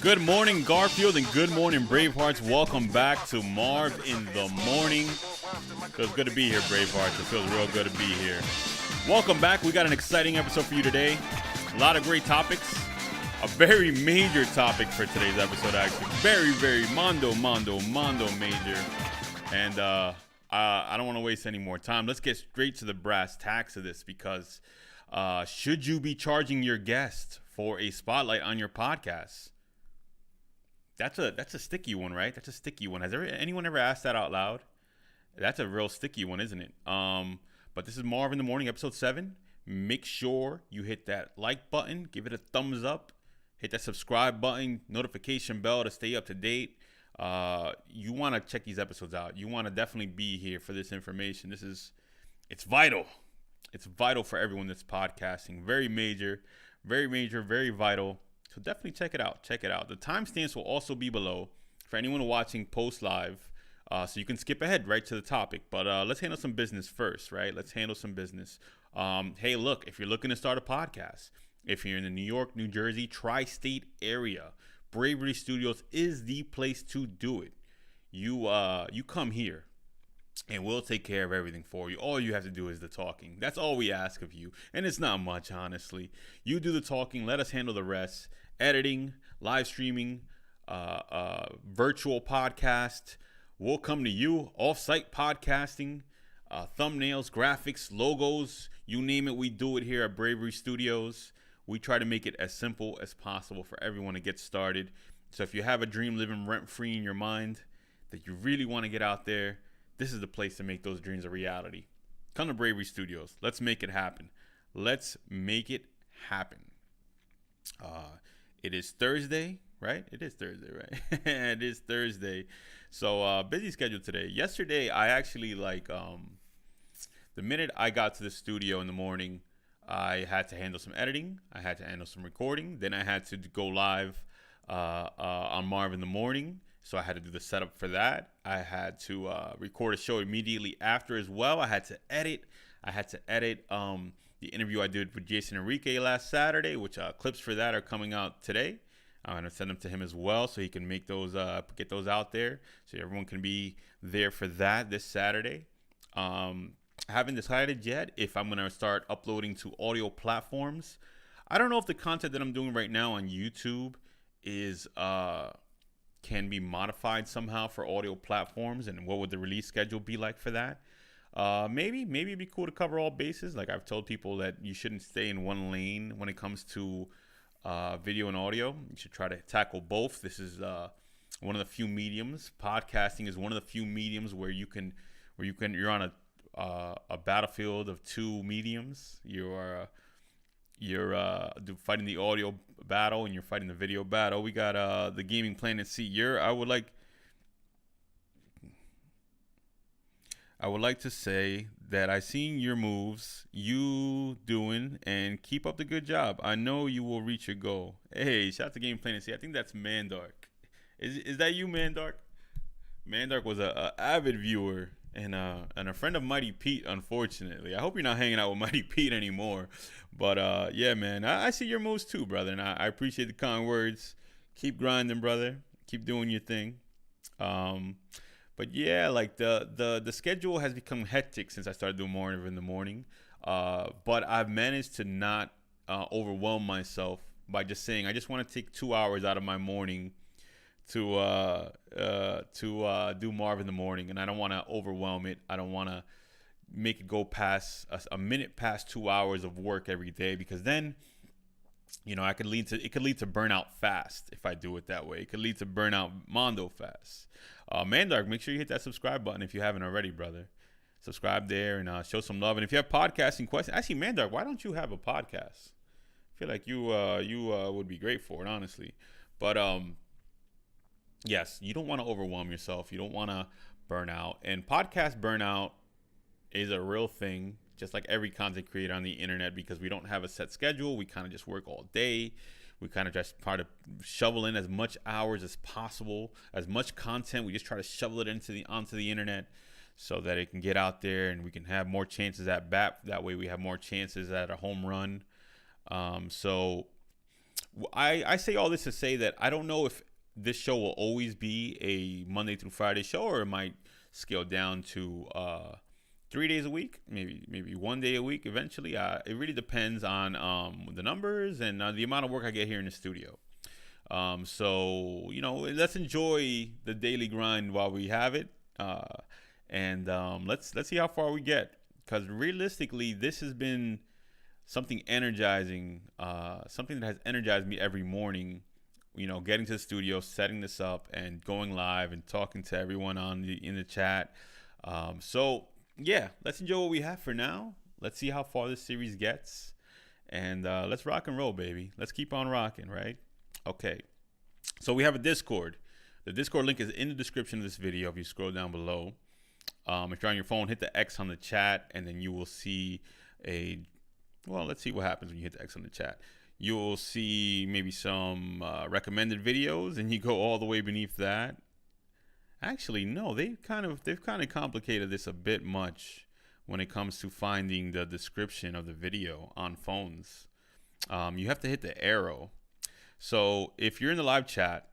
Good morning, Garfield, and good morning, Bravehearts. Welcome back to Marv in the Morning. Feels good to be here, Bravehearts. It feels real good to be here. Welcome back. We got an exciting episode for you today. A lot of great topics. A very major topic for today's episode, actually. Very mondo major. And I don't want to waste any more time. Let's get straight to the brass tacks of this because should you be charging your guest for a spotlight on your podcast? That's a sticky one, right? That's a sticky one. Has anyone ever asked that out loud? That's a real sticky one, isn't it? But this is Marv in the Morning, episode 7. Make sure you hit that like button, give it a thumbs up, hit that subscribe button, notification bell to stay up to date. You want to check these episodes out. You want to definitely be here for this information. It's vital. It's vital for everyone that's podcasting. Very major, very vital. So definitely check it out. The timestamps will also be below for anyone watching post live, so you can skip ahead right to the topic. But let's handle some business first, right? Hey, look, if you're looking to start a podcast, if you're in the New York, New Jersey, tri-state area, Bravery Studios is the place to do it. You come here, and we'll take care of everything for you. All you have to do is the talking. That's all we ask of you. And it's not much, honestly. You do the talking. Let us handle the rest. Editing, live streaming, virtual podcast. We'll come to you. Off-site podcasting, thumbnails, graphics, logos. You name it, we do it here at Bravery Studios. We try to make it as simple as possible for everyone to get started. So if you have a dream living rent-free in your mind that you really want to get out there, this is the place to make those dreams a reality. Come to Bravery Studios. Let's make it happen. It is Thursday, right? It is Thursday, right? It is Thursday. So busy schedule today. Yesterday, I actually the minute I got to the studio in the morning, I had to handle some editing. I had to handle some recording. Then I had to go live on Marv in the Morning. So I had to do the setup for that. I had to record a show immediately after as well. I had to edit the interview I did with Jason Enrique last Saturday, which clips for that are coming out today. I'm going to send them to him as well so he can make those, get those out there so everyone can be there for that this Saturday. I haven't decided yet if I'm going to start uploading to audio platforms. I don't know if the content that I'm doing right now on YouTube is can be modified somehow for audio platforms, and what would the release schedule be like for that? Maybe it'd be cool to cover all bases. Like I've told people that you shouldn't stay in one lane when it comes to video and audio. You should try to tackle both. This is one of the few mediums. Podcasting is one of the few mediums where you're on a battlefield of two mediums. You're fighting the audio battle and you're fighting the video battle. We got the Gaming Planet C. I would like to say that I seen your moves you doing and keep up the good job. I know you will reach your goal. Hey, shout out to Gaming Planet C. I think that's Mandark. Is that you, Mandark? Mandark was a avid viewer and a friend of Mighty Pete, unfortunately. I hope you're not hanging out with Mighty Pete anymore. But, yeah, man, I see your moves too, brother, and I appreciate the kind words. Keep grinding, brother. Keep doing your thing. But, yeah, like the schedule has become hectic since I started doing more in the morning. But I've managed to not overwhelm myself by just saying I just want to take 2 hours out of my morning to do Marv in the Morning, and I don't want to overwhelm it. I don't want to make it go past a minute past 2 hours of work every day, because then, it could lead to burnout fast if I do it that way. It could lead to burnout mondo fast. Mandark, make sure you hit that subscribe button if you haven't already, brother. Subscribe there and show some love. And if you have podcasting questions, actually, Mandark, why don't you have a podcast? I feel like you would be great for it, honestly. But yes, you don't want to overwhelm yourself. You don't want to burn out. And podcast burnout is a real thing, just like every content creator on the internet, because we don't have a set schedule. We kind of just work all day. We kind of just try to shovel in as much hours as possible, as much content. We just try to shovel it onto the internet so that it can get out there and we can have more chances at bat. That way we have more chances at a home run. So I say all this to say that I don't know if this show will always be a Monday through Friday show, or it might scale down to 3 days a week, maybe 1 day a week eventually. It really depends on the numbers and the amount of work I get here in the studio. So let's enjoy the daily grind while we have it, and let's see how far we get. Because realistically, this has been something energizing, something that has energized me every morning. Getting to the studio, setting this up, and going live and talking to everyone in the chat. So yeah, let's enjoy what we have for now. Let's see how far this series gets, and let's rock and roll, baby. Let's keep on rocking, right? Okay. So we have a Discord. The Discord link is in the description of this video. If you scroll down below, if you're on your phone, hit the X on the chat, and then you will see let's see what happens when you hit the X on the chat. You'll see maybe some recommended videos, and you go all the way beneath that. Actually, no, they've kind of complicated this a bit much when it comes to finding the description of the video on phones. You have to hit the arrow. So if you're in the live chat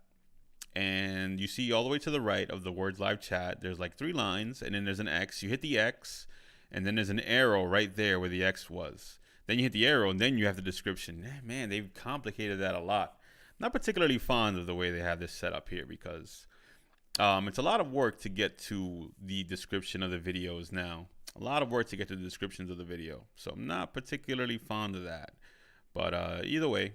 and you see all the way to the right of the words live chat, there's like 3 lines, and then there's an X. You hit the X, and then there's an arrow right there where the X was. Then you hit the arrow, and then you have the description. Man, they've complicated that a lot. Not particularly fond of the way they have this set up here, because it's a lot of work to get to the description of the videos now. A lot of work to get to the descriptions of the video. So I'm not particularly fond of that. But either way,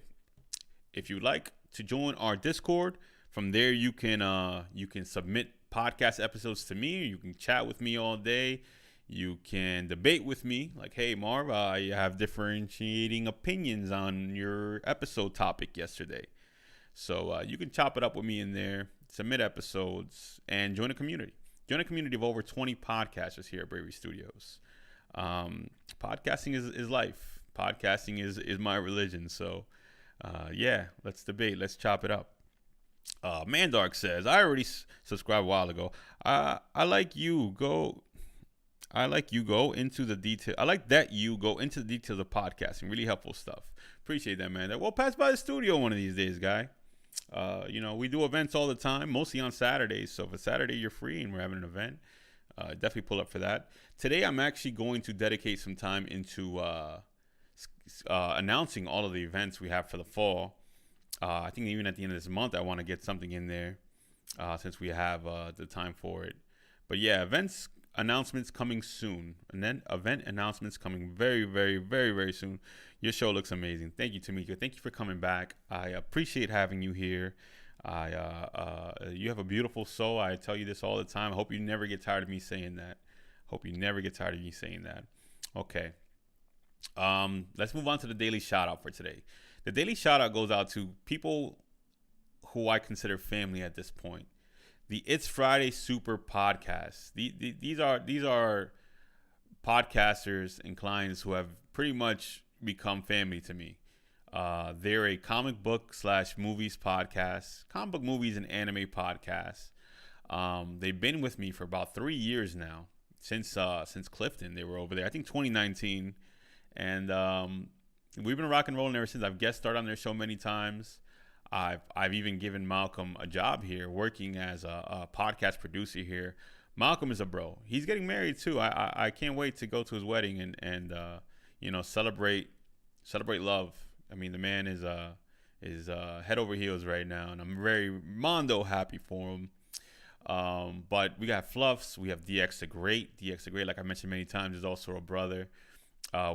if you'd like to join our Discord, from there you can submit podcast episodes to me. You can chat with me all day. You can debate with me, like, hey, Marv, I have differentiating opinions on your episode topic yesterday. So you can chop it up with me in there, submit episodes, and join a community. Join a community of over 20 podcasters here at Bravery Studios. Podcasting is life. Podcasting is my religion. So, yeah, let's debate. Let's chop it up. Mandark says, I already subscribed a while ago. I like you go into the detail. I like that you go into the details of podcasting. Really helpful stuff. Appreciate that, man. Well, pass by the studio one of these days, guy. We do events all the time, mostly on Saturdays. So if a Saturday you're free and we're having an event, definitely pull up for that. Today, I'm actually going to dedicate some time into announcing all of the events we have for the fall. I think even at the end of this month, I want to get something in there since we have the time for it. But yeah, events announcements coming soon, and then event announcements coming very, very, very, very soon. Your show looks amazing. Thank you, Tamika. Thank you for coming back. I appreciate having you here. You have a beautiful soul. I tell you this all the time. I hope you never get tired of me saying that. Okay. Let's move on to the daily shout out for today. The daily shout out goes out to people who I consider family at this point. The It's Friday Super podcast. These are podcasters and clients who have pretty much become family to me. They're a comic book / movies podcast, comic book movies and anime podcast. They've been with me for about 3 years now, since Clifton. They were over there, I think 2019, and we've been rock and rolling ever since. I've guest starred on their show many times. I've even given Malcolm a job here, working as a podcast producer here. Malcolm is a bro. He's getting married too. I can't wait to go to his wedding and celebrate love. I mean, the man is head over heels right now, and I'm very mondo happy for him. But we got Fluffs. We have DX the Great. Like I mentioned many times, is also a brother.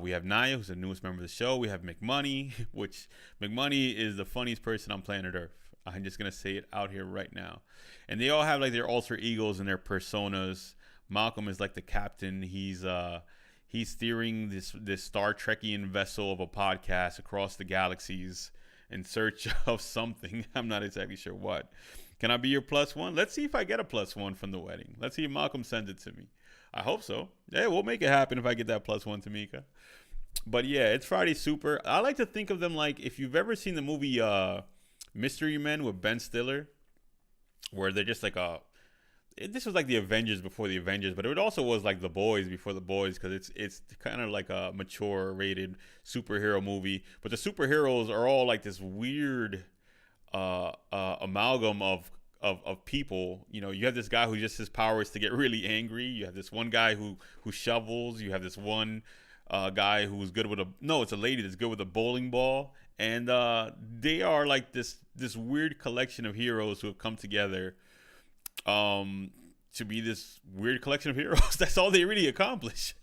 We have Naya, who's the newest member of the show. We have McMoney, which McMoney is the funniest person on planet Earth. I'm just gonna say it out here right now. And they all have like their alter egos and their personas. Malcolm is like the captain. He's steering this Star Trekian vessel of a podcast across the galaxies in search of something. I'm not exactly sure what. Can I be your +1? Let's see if I get a +1 from the wedding. Let's see if Malcolm sends it to me. I hope so. Yeah, we'll make it happen if I get that +1, Tamika. But yeah, it's Friday Super. I like to think of them like, if you've ever seen the movie Mystery Men with Ben Stiller, where they're just like this was like the Avengers before the Avengers, but it also was like the Boys before the Boys, because it's kind of like a mature rated superhero movie. But the superheroes are all like this weird amalgam of people. You know, you have this guy who just his power is to get really angry. You have this one guy who shovels. You have this one guy who's good with a no, it's a lady that's good with a bowling ball, and they are like this weird collection of heroes who have come together um to be this weird collection of heroes. That's all they really accomplish.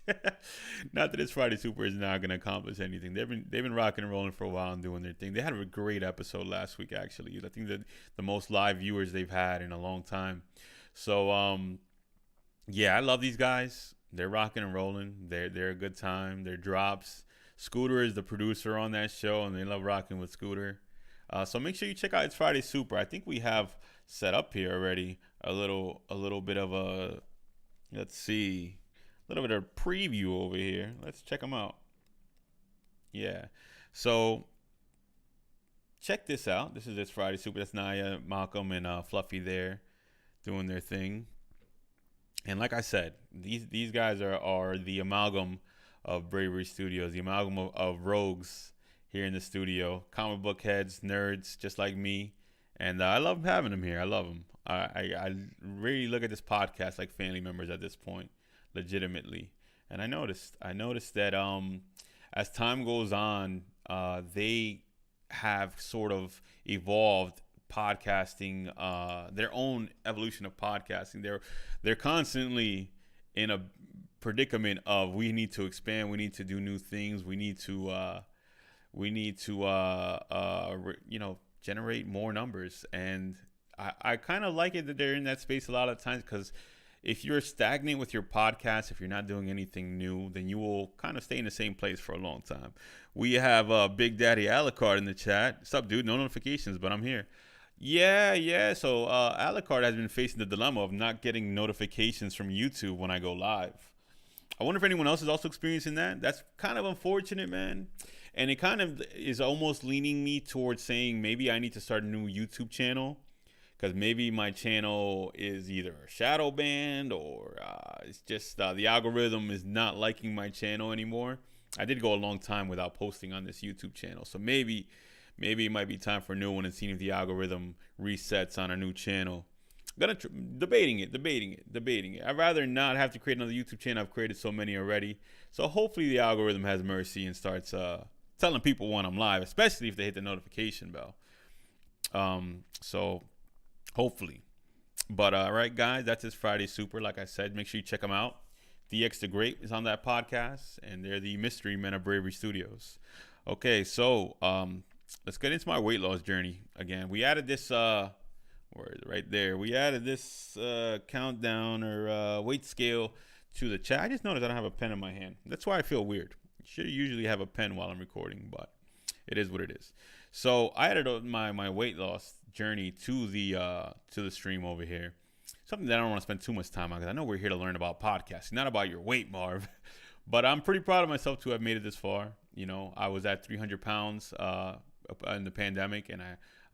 Not that this Friday Super is not going to accomplish anything. They've been rocking and rolling for a while and doing their thing. They had a great episode last week, actually. I think that the most live viewers they've had in a long time. So yeah, I love these guys. They're rocking and rolling. They're a good time. Their drops. Scooter is the producer on that show, and they love rocking with Scooter. So make sure you check out It's Friday Super. I think we have set up here already a little bit of a, let's see, a little bit of preview over here. Let's check them out. Yeah. So check this out. This is It's Friday Super. That's Naya, Malcolm, and Fluffy there doing their thing. And like I said, these guys are the amalgam of Bravery Studios, the amalgam of rogues here in the studio, comic book heads, nerds just like me, and I love having them here. I love them. I really look at this podcast like family members at this point, legitimately. And I noticed that as time goes on, they have sort of evolved podcasting, their own evolution of podcasting. They're constantly in a predicament of we need to expand, we need to do new things, we need to generate more numbers. And I kind of like it that they're in that space a lot of times, because if you're stagnant with your podcast, if you're not doing anything new, then you will kind of stay in the same place for a long time. We have Big Daddy Alucard in the chat. What's up, dude? No notifications, but I'm here. Yeah. So Alucard has been facing the dilemma of not getting notifications from YouTube when I go live. I wonder if anyone else is also experiencing that. That's kind of unfortunate, man. And it kind of is almost leaning me towards saying maybe I need to start a new YouTube channel, because maybe my channel is either shadow banned or it's just the algorithm is not liking my channel anymore. I did go a long time without posting on this YouTube channel, so maybe it might be time for a new one and seeing if the algorithm resets on a new channel. Debating it. I'd rather not have to create another YouTube channel. I've created so many already. So hopefully the algorithm has mercy and starts telling people when I'm live, especially if they hit the notification bell. So hopefully. But all right, guys, that's It's Friday Super. Like I said, make sure you check them out. DX the Great is on that podcast, and they're the mystery men of Bravery Studios. Okay, so let's get into my weight loss journey again. We added this where is it? Right there. We added this countdown or weight scale to the chat. I just noticed I don't have a pen in my hand. That's why I feel weird. I should usually have a pen while I'm recording, but it is what it is. So I added my weight loss journey to the stream over here. Something that I don't want to spend too much time on, because I know we're here to learn about podcasting, not about your weight, Marv. But I'm pretty proud of myself to have made it this far. You know, I was at 300 pounds in the pandemic, and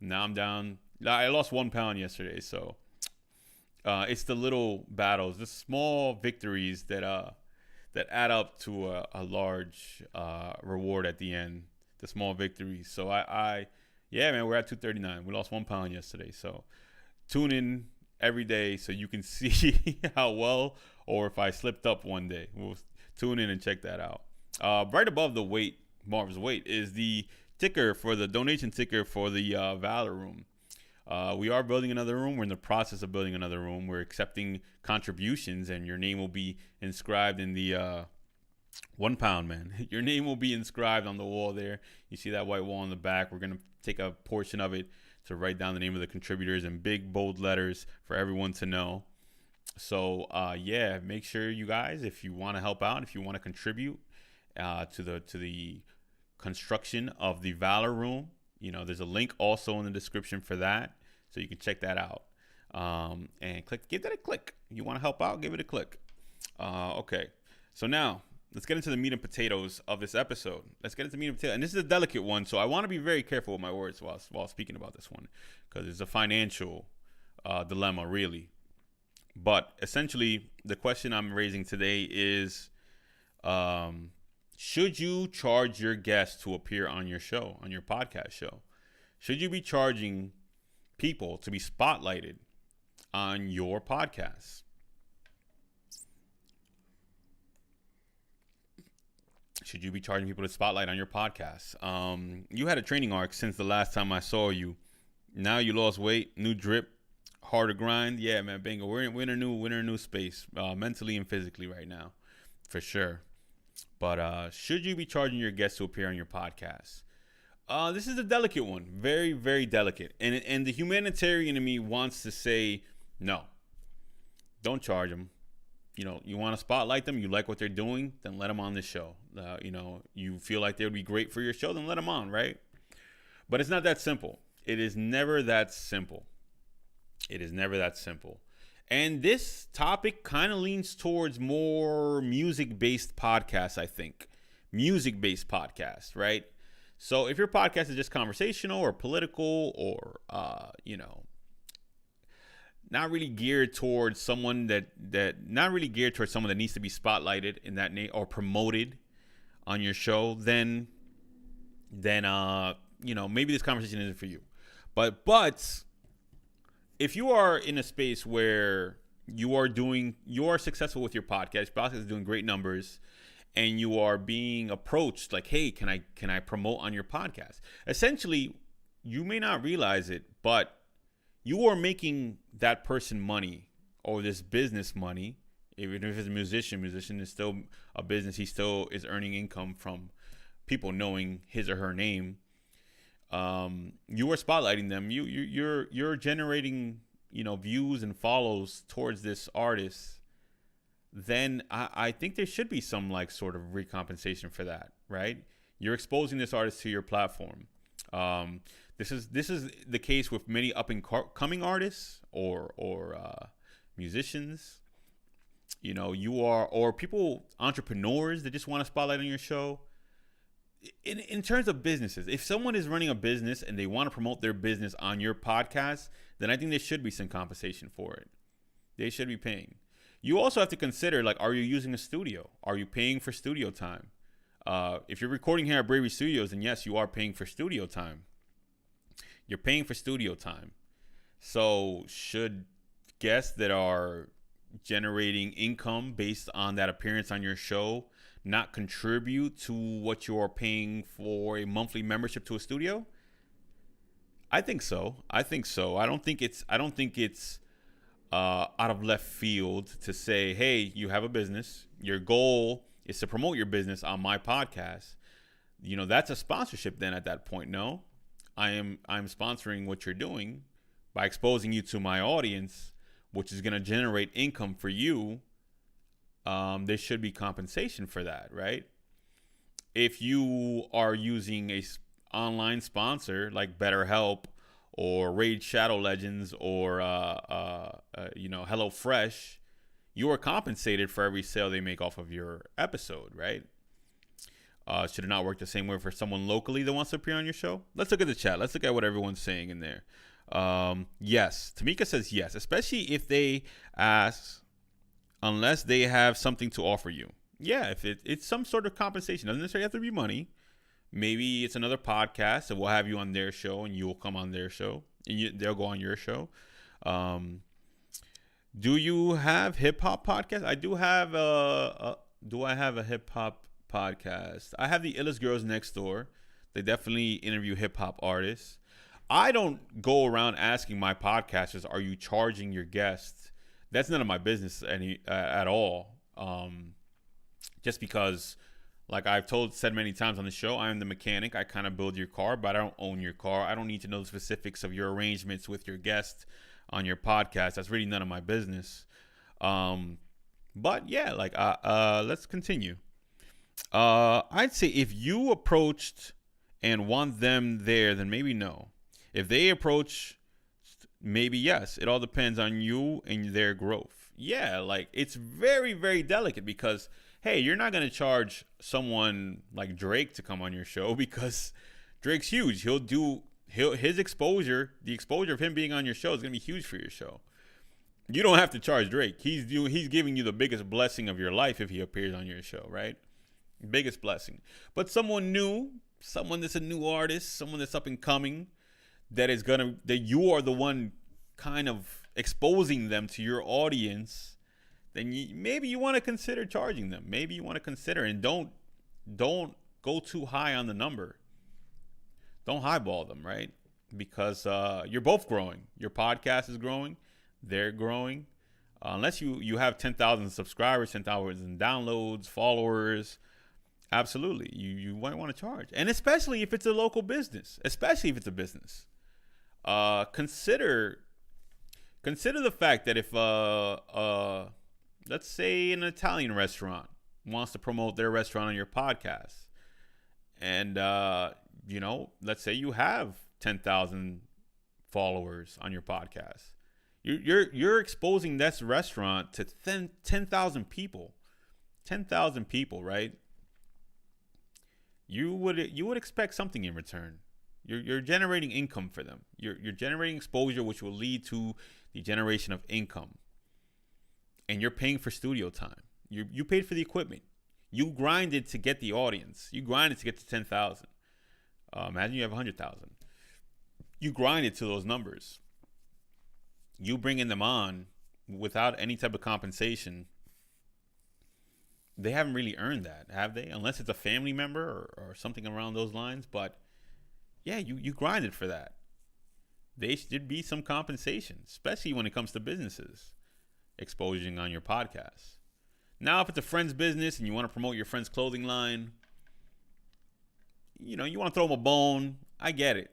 now I'm down. I lost 1 pound yesterday, so it's the little battles, the small victories that add up to a large reward at the end. The small victories. So yeah, man, we're at 239. We lost 1 pound yesterday. So tune in every day so you can see how well, or if I slipped up one day. We'll tune in and check that out. Right above the weight, Marv's weight, is the ticker for the donation ticker for the Valor Room. We are building another room. We're in the process of building another room. We're accepting contributions, and your name will be inscribed in the 1 pound, man. Your name will be inscribed on the wall there. You see that white wall in the back. We're going to take a portion of it to write down the name of the contributors in big, bold letters for everyone to know. So, yeah, make sure you guys, if you want to help out, if you want to contribute to the construction of the Valor Room, you know, there's a link also in the description for that, so you can check that out. And give that a click. If you want to help out, give it a click. Okay, so now let's get into the meat and potatoes of this episode. And this is a delicate one, so I want to be very careful with my words while speaking about this one, because it's a financial dilemma, really. But essentially, the question I'm raising today is, um, should you charge your guests to appear on your show, on your podcast show? Should you be charging people to be spotlighted on your podcast? Should you be charging people to spotlight on your podcast? You had a training arc since the last time I saw you. Now you lost weight, new drip, harder grind. Yeah, man, bingo. We're in a new space, mentally and physically right now, for sure. But should you be charging your guests to appear on your podcast? This is a delicate one, very, very delicate. And the humanitarian in me wants to say no, don't charge them. You want to spotlight them. You like what they're doing, then let them on the show. You feel like they would be great for your show, then let them on, right? But it's not that simple. It is never that simple. It is never that simple. And this topic kind of leans towards more music-based podcasts, I think. Music-based podcasts, right? So if your podcast is just conversational or political or, not really geared towards someone that not really geared towards someone that needs to be spotlighted in that name or promoted on your show, then maybe this conversation isn't for you. But if you are in a space where you are successful with your podcast is doing great numbers, and you are being approached like, hey, can I promote on your podcast? Essentially, you may not realize it, but you are making that person money, or this business money. Even if it's a musician is still a business. He still is earning income from people knowing his or her name. You are spotlighting them. You're generating views and follows towards this artist. Then I think there should be some like sort of recompensation for that, right? You're exposing this artist to your platform. This is the case with many up and coming artists or musicians. Or people, entrepreneurs that just want to spotlight on your show. In terms of businesses, if someone is running a business and they want to promote their business on your podcast, then I think there should be some compensation for it. They should be paying. You also have to consider, like, are you using a studio? Are you paying for studio time? If you're recording here at Bravery Studios, then yes, you are paying for studio time. You're paying for studio time. So should guests that are generating income based on that appearance on your show not contribute to what you're paying for a monthly membership to a studio? I think so. I don't think it's out of left field to say, hey, you have a business. Your goal is to promote your business on my podcast. That's a sponsorship then at that point. No, I'm sponsoring what you're doing by exposing you to my audience, which is going to generate income for you. There should be compensation for that, right? If you are using a online sponsor like BetterHelp or Raid Shadow Legends or HelloFresh, you are compensated for every sale they make off of your episode, right? Should it not work the same way for someone locally that wants to appear on your show? Let's look at the chat. Let's look at what everyone's saying in there. Yes. Tamika says yes, especially if they ask, unless they have something to offer you. Yeah, if it's some sort of compensation. Doesn't necessarily have to be money. Maybe it's another podcast that will have you on their show and you'll come on their show and they'll go on your show. Do you have hip hop podcasts? I do have do I have a hip hop podcast? I have the Illest Girls Next Door. They definitely interview hip hop artists. I don't go around asking my podcasters, are you charging your guests? That's none of my business at all. Just because, like I've said many times on the show, I am the mechanic. I kind of build your car, but I don't own your car. I don't need to know the specifics of your arrangements with your guest on your podcast. That's really none of my business. But yeah, let's continue. I'd say if you approached and want them there, then maybe no. If they approach, maybe yes. It all depends on you and their growth. Yeah, like it's very, very delicate because, hey, you're not going to charge someone like Drake to come on your show because Drake's huge. His exposure, the exposure of him being on your show is going to be huge for your show. You don't have to charge Drake. He's giving you the biggest blessing of your life if he appears on your show, right? Biggest blessing. But someone new, someone that's a new artist, someone that's up and coming, that you are the one kind of exposing them to your audience, then maybe you want to consider charging them. Maybe you want to consider, and don't go too high on the number. Don't highball them, right? Because you're both growing. Your podcast is growing. They're growing. Unless you have 10,000 subscribers, 10,000 downloads, followers, absolutely, you might want to charge. And especially if it's a local business, especially if it's a business. Consider the fact that if let's say an Italian restaurant wants to promote their restaurant on your podcast, and let's say you have 10,000 followers on your podcast, you're exposing this restaurant to 10,000 people, 10,000 people, right? You would expect something in return. You're generating income for them. You're generating exposure, which will lead to the generation of income. And you're paying for studio time. You paid for the equipment. You grinded to get the audience. You grinded to get to 10,000. Imagine you have 100,000. You grinded to those numbers. You bringing them on without any type of compensation. They haven't really earned that, have they? Unless it's a family member or something around those lines. But yeah, you grinded for that. There should be some compensation, especially when it comes to businesses exposing on your podcast. Now, if it's a friend's business and you want to promote your friend's clothing line, you want to throw them a bone. I get it.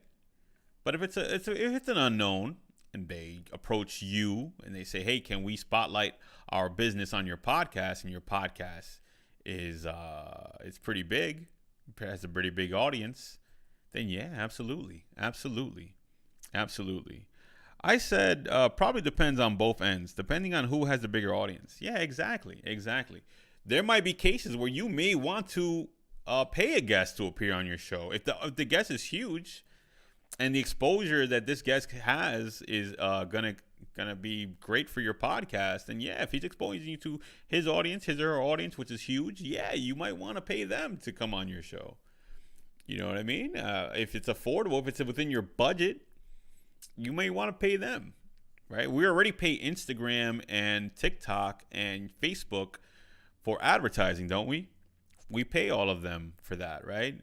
But if it's an unknown and they approach you and they say, "Hey, can we spotlight our business on your podcast?" and your podcast is it's pretty big, has a pretty big audience, then yeah, absolutely. I said probably depends on both ends, depending on who has the bigger audience. Yeah, exactly. There might be cases where you may want to pay a guest to appear on your show. If the guest is huge and the exposure that this guest has is gonna be great for your podcast, then yeah, if he's exposing you to his audience, his or her audience, which is huge, yeah, you might want to pay them to come on your show. You know what I mean? If it's affordable, if it's within your budget, you may want to pay them, right? We already pay Instagram and TikTok and Facebook for advertising, don't we? We pay all of them for that, right?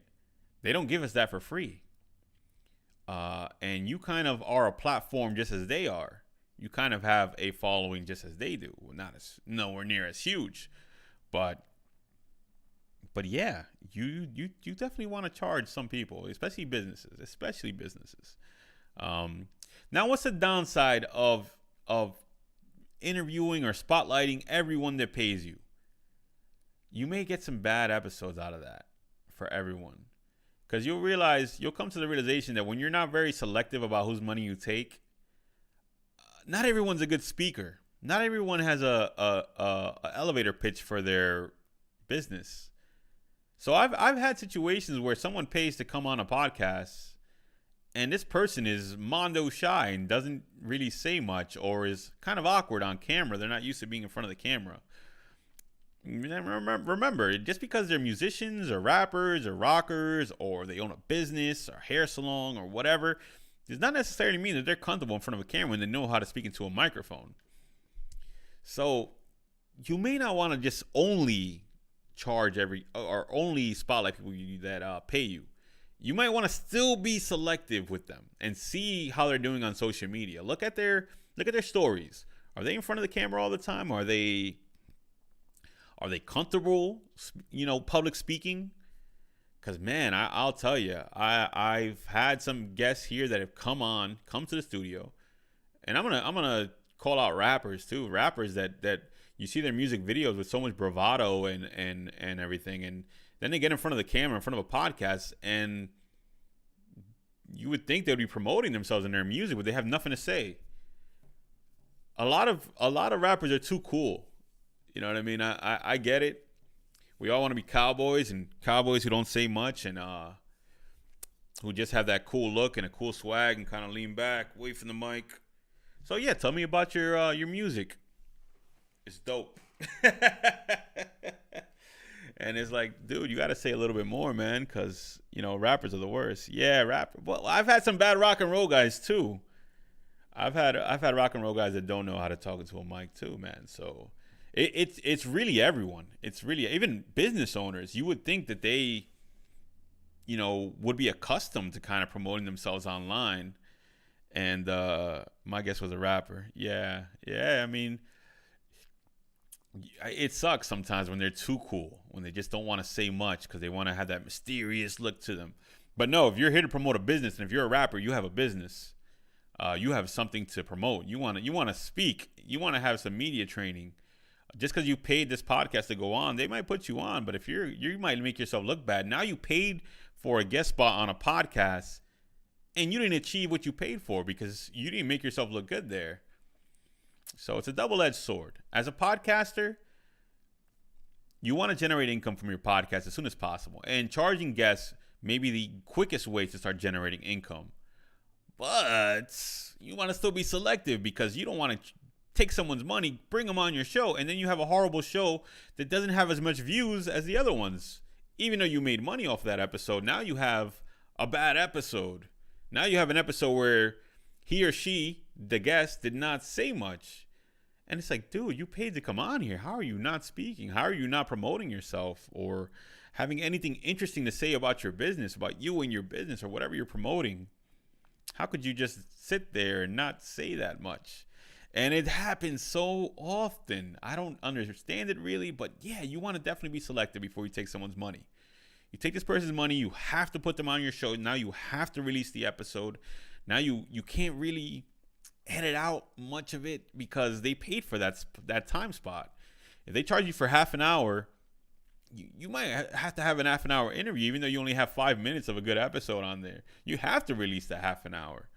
They don't give us that for free. And you kind of are a platform just as they are. You kind of have a following just as they do. Nowhere near as huge, but yeah, you definitely want to charge some people, especially businesses. Now, what's the downside of interviewing or spotlighting everyone that pays you? You may get some bad episodes out of that for everyone, because you'll come to the realization that when you're not very selective about whose money you take, not everyone's a good speaker. Not everyone has a elevator pitch for their business. So I've had situations where someone pays to come on a podcast, and this person is mondo shy and doesn't really say much, or is kind of awkward on camera. They're not used to being in front of the camera. Remember, just because they're musicians or rappers or rockers, or they own a business or hair salon or whatever, does not necessarily mean that they're comfortable in front of a camera and they know how to speak into a microphone. So you may not want to just only charge or only spotlight people that pay you. You might want to still be selective with them and see how they're doing on social media. Look at their stories. Are they in front of the camera all the time? Are they comfortable, public speaking? Because, man, I'll tell you, I've had some guests here that have come to the studio, and I'm gonna call out rappers too. Rappers that you see their music videos with so much bravado and everything, and then they get in front of the camera, in front of a podcast, and you would think they would be promoting themselves in their music, but they have nothing to say. A lot of rappers are too cool. You know what I mean? I get it. We all want to be cowboys, and cowboys who don't say much and who just have that cool look and a cool swag and kind of lean back, wait for the mic, So yeah, tell me about your music. It's dope. And it's like, dude, you got to say a little bit more, man, because rappers are the worst. Yeah, rap. Well, I've had some bad rock and roll guys too. I've had rock and roll guys that don't know how to talk into a mic too, man. So it's really everyone. It's really even business owners. You would think that they would be accustomed to kind of promoting themselves online. And my guess was a rapper. Yeah, yeah. I mean, it sucks sometimes when they're too cool, when they just don't want to say much because they want to have that mysterious look to them. But no, if you're here to promote a business, and if you're a rapper, you have a business. You have something to promote. You want to speak. You want to have some media training. Just because you paid this podcast to go on, they might put you on. But if you might make yourself look bad. Now you paid for a guest spot on a podcast, and you didn't achieve what you paid for because you didn't make yourself look good there. So it's a double-edged sword. As a podcaster, you want to generate income from your podcast as soon as possible. And charging guests may be the quickest way to start generating income. But you want to still be selective because you don't want to take someone's money, bring them on your show, and then you have a horrible show that doesn't have as much views as the other ones. Even though you made money off of that episode, now you have a bad episode. Now you have an episode where he or she, the guest, did not say much. And it's like, dude, you paid to come on here. How are you not speaking? How are you not promoting yourself or having anything interesting to say about your business, about you and your business or whatever you're promoting? How could you just sit there and not say that much? And it happens so often. I don't understand it really, but yeah, you want to definitely be selective before you take someone's money. You take this person's money, you have to put them on your show. Now you have to release the episode. Now you can't really edit out much of it because they paid for that time spot. If they charge you for half an hour, you might have to have an half an hour interview, even though you only have 5 minutes of a good episode on there. You have to release that half an hour.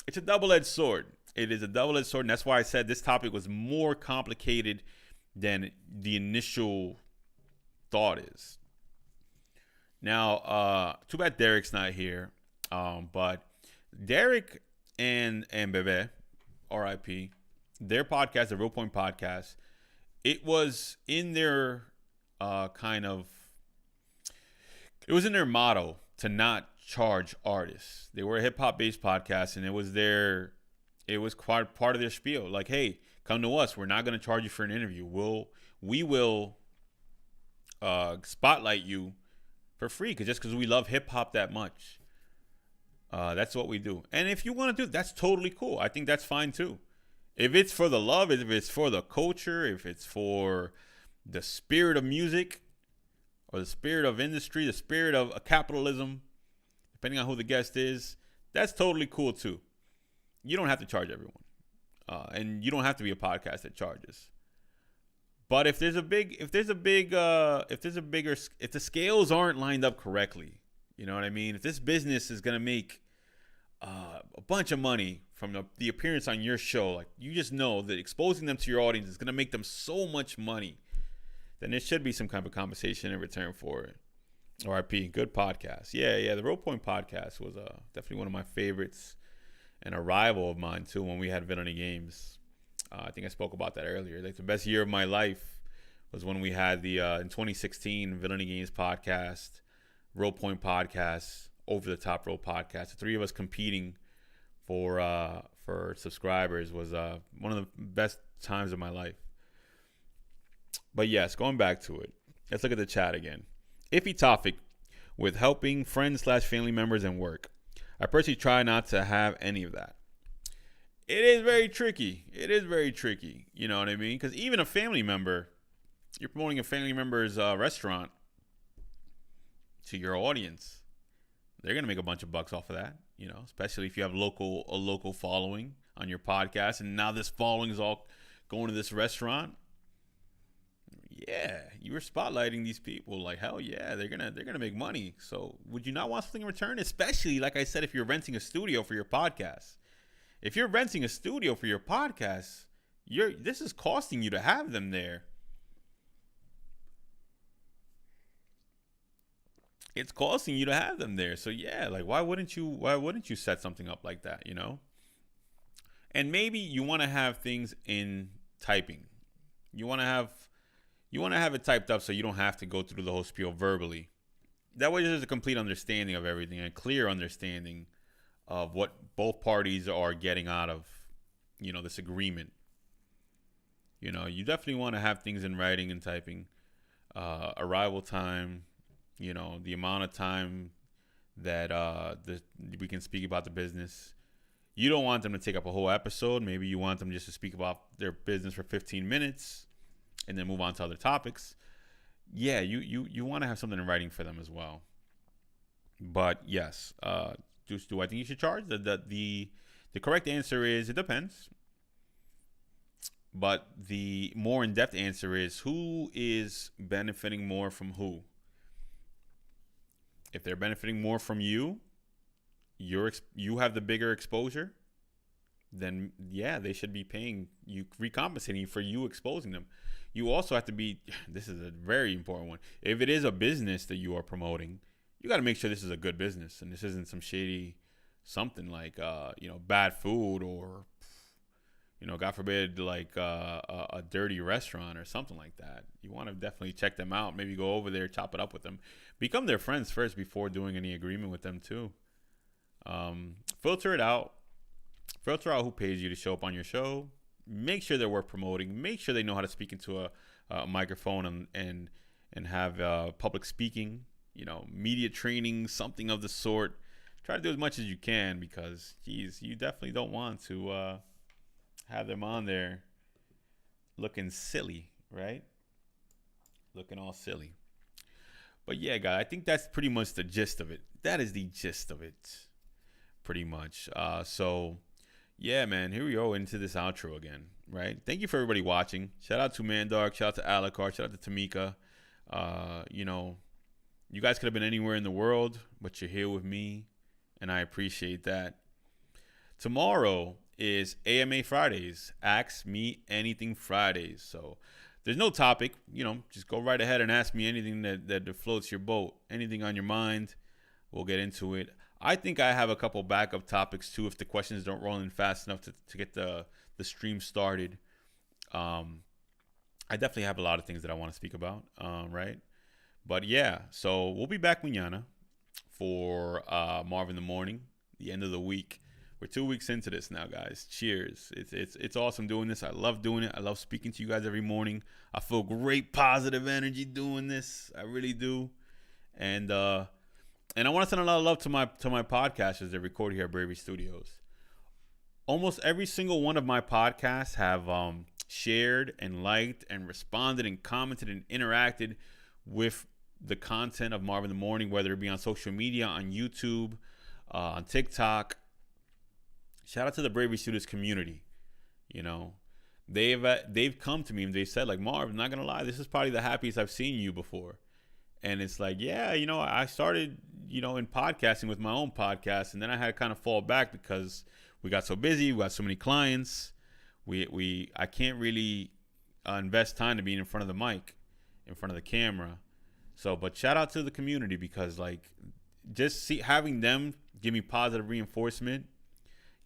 It's a double-edged sword. It is a double-edged sword, and that's why I said this topic was more complicated than the initial thought is. Now, too bad Derek's not here, but Derek and Bebe, R.I.P., their podcast, the Real Point Podcast, it was in their it was in their motto to not charge artists. They were a hip hop based podcast, and it was quite part of their spiel. Like, hey, come to us. We're not going to charge you for an interview. We will spotlight you for free because we love hip hop that much. That's what we do. And if you want to do it, that's totally cool. I think that's fine too. If it's for the love, if it's for the culture, if it's for the spirit of music or the spirit of industry, the spirit of capitalism, depending on who the guest is, that's totally cool too. You don't have to charge everyone. And you don't have to be a podcast that charges. But if the scales aren't lined up correctly, you know what I mean? If this business is going to make a bunch of money from the appearance on your show, like you just know that exposing them to your audience is going to make them so much money, then there should be some kind of compensation in return for it. RIP, good podcast. Yeah, the Real Point Podcast was definitely one of my favorites and a rival of mine too when we had Villainy Games. I think I spoke about that earlier. Like the best year of my life was when we had the in 2016 Villainy Games podcast, Real Point Podcast, Over the Top Row Podcast. The three of us competing for subscribers was one of the best times of my life. But yes, going back to it, let's look at the chat again. Iffy topic with helping friends/family members and work. I personally try not to have any of that. It is very tricky. You know what I mean? Because even a family member, you're promoting a family member's restaurant to your audience. They're going to make a bunch of bucks off of that, especially if you have a local following on your podcast. And now this following is all going to this restaurant. Yeah, you were spotlighting these people like, hell yeah, they're gonna make money. So would you not want something in return? Especially, like I said, if you're renting a studio for your podcast. If you're renting a studio for your podcast, this is costing you to have them there. It's costing you to have them there. So yeah, like why wouldn't you set something up like that, And maybe you want to have things in typing. You want to have it typed up so you don't have to go through the whole spiel verbally. That way there's a complete understanding of everything, a clear understanding of what both parties are getting out of, this agreement. You definitely want to have things in writing and typing. Arrival time, the amount of time that we can speak about the business. You don't want them to take up a whole episode. Maybe you want them just to speak about their business for 15 minutes and then move on to other topics. Yeah, you want to have something in writing for them as well. But yes, do I think you should charge? The correct answer is it depends. But the more in-depth answer is who is benefiting more from who. If they're benefiting more from you, you have the bigger exposure, then yeah, they should be paying you, recompensating you for you exposing them. You also have to be, this is a very important one. If it is a business that you are promoting, you got to make sure this is a good business and this isn't some shady something like, bad food or, God forbid, like a dirty restaurant or something like that. You want to definitely check them out. Maybe go over there, chop it up with them. Become their friends first before doing any agreement with them too. Filter it out. Filter out who pays you to show up on your show. Make sure they're worth promoting. Make sure they know how to speak into a microphone and have public speaking, media training, something of the sort. Try to do as much as you can because, geez, you definitely don't want to have them on there looking silly, right? Looking all silly. But yeah, guys, I think that's pretty much the gist of it. That is the gist of it, pretty much. So, yeah, man, here we go into this outro again, right? Thank you for everybody watching. Shout out to Mandark. Shout out to Alucard. Shout out to Tamika. You guys could have been anywhere in the world, but you're here with me, and I appreciate that. Tomorrow is AMA Fridays, Ask Me Anything Fridays. So there's no topic, just go right ahead and ask me anything that floats your boat, anything on your mind. We'll get into it. I think I have a couple backup topics too if the questions don't roll in fast enough to get the stream started. I definitely have a lot of things that I want to speak about, right? But yeah, so we'll be back mañana for Marv in the Morning, the end of the week. We're 2 weeks into this now, guys. Cheers. It's awesome doing this. I love doing it. I love speaking to you guys every morning. I feel great positive energy doing this. I really do. And I want to send a lot of love to my podcasters that record here at Bravery Studios. Almost every single one of my podcasts have shared and liked and responded and commented and interacted with the content of Marv in the Morning, whether it be on social media, on YouTube, on TikTok. Shout out to the Bravery Studios community. They've come to me and they said, like, Marv, I'm not gonna lie, this is probably the happiest I've seen you before. And it's like, yeah, I started, in podcasting with my own podcast, and then I had to kind of fall back because we got so busy, we got so many clients. I can't really invest time to being in front of the mic, in front of the camera. So, but shout out to the community because, like, just having them give me positive reinforcement.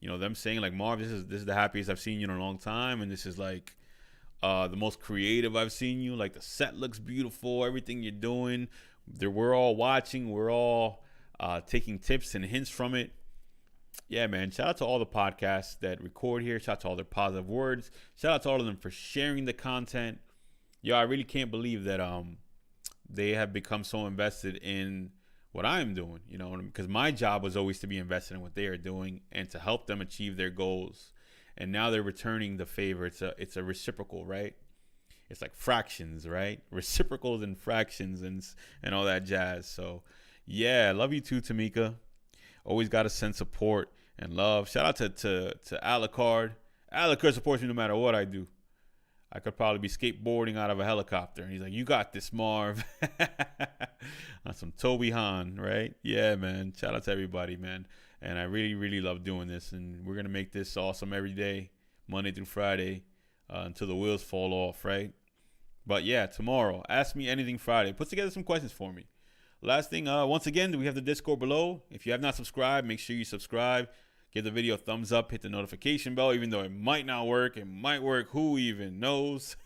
Them saying like, Marv, this is the happiest I've seen you in a long time, and this is like the most creative I've seen you. Like, the set looks beautiful, everything you're doing. We're all watching, we're all taking tips and hints from it. Yeah, man. Shout out to all the podcasts that record here. Shout out to all their positive words. Shout out to all of them for sharing the content. Yo, I really can't believe that they have become so invested in what I'm doing, because my job was always to be invested in what they are doing and to help them achieve their goals. And now they're returning the favor. It's a reciprocal, right? It's like fractions, right? Reciprocals and fractions and all that jazz. So, yeah, love you too, Tamika. Always got to send support and love. Shout out to Alucard. Alucard supports me no matter what I do. I could probably be skateboarding out of a helicopter. And he's like, you got this, Marv. On some Toby Han, right? Yeah, man. Shout out to everybody, man. And I really, really love doing this. And we're going to make this awesome every day, Monday through Friday, until the wheels fall off, right? But yeah, tomorrow, Ask Me Anything Friday. Put together some questions for me. Last thing, once again, we have the Discord below. If you have not subscribed, make sure you subscribe. Give the video a thumbs up. Hit the notification bell, even though it might not work. It might work. Who even knows?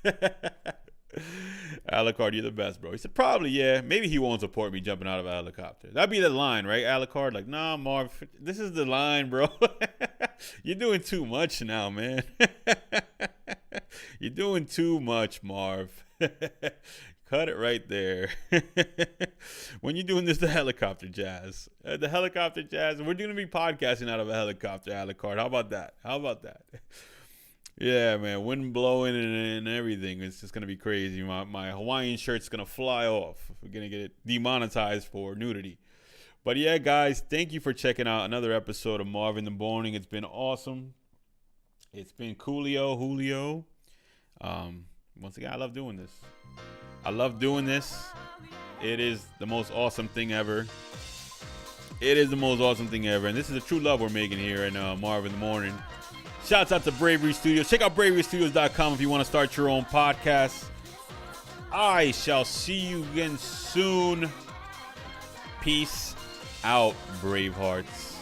Alucard, you're the best, bro. He said, probably, yeah. Maybe he won't support me jumping out of a helicopter. That'd be the line, right, Alucard? Like, nah, Marv, this is the line, bro. You're doing too much now, man. You're doing too much, Marv. Cut it right there. When you're doing this, the helicopter jazz. The helicopter jazz. We're going to be podcasting out of a helicopter, Alucard. How about that? How about that? Yeah, man. Wind blowing and everything. It's just going to be crazy. My Hawaiian shirt's going to fly off. We're going to get it demonetized for nudity. But yeah, guys, thank you for checking out another episode of Marv in the Morning. It's been awesome. It's been Julio. Once again, I love doing this. I love doing this. It is the most awesome thing ever. It is the most awesome thing ever. And this is a true love we're making here in Marv in the Morning. Shouts out to Bravery Studios. Check out braverystudios.com if you want to start your own podcast. I shall see you again soon. Peace out, Bravehearts.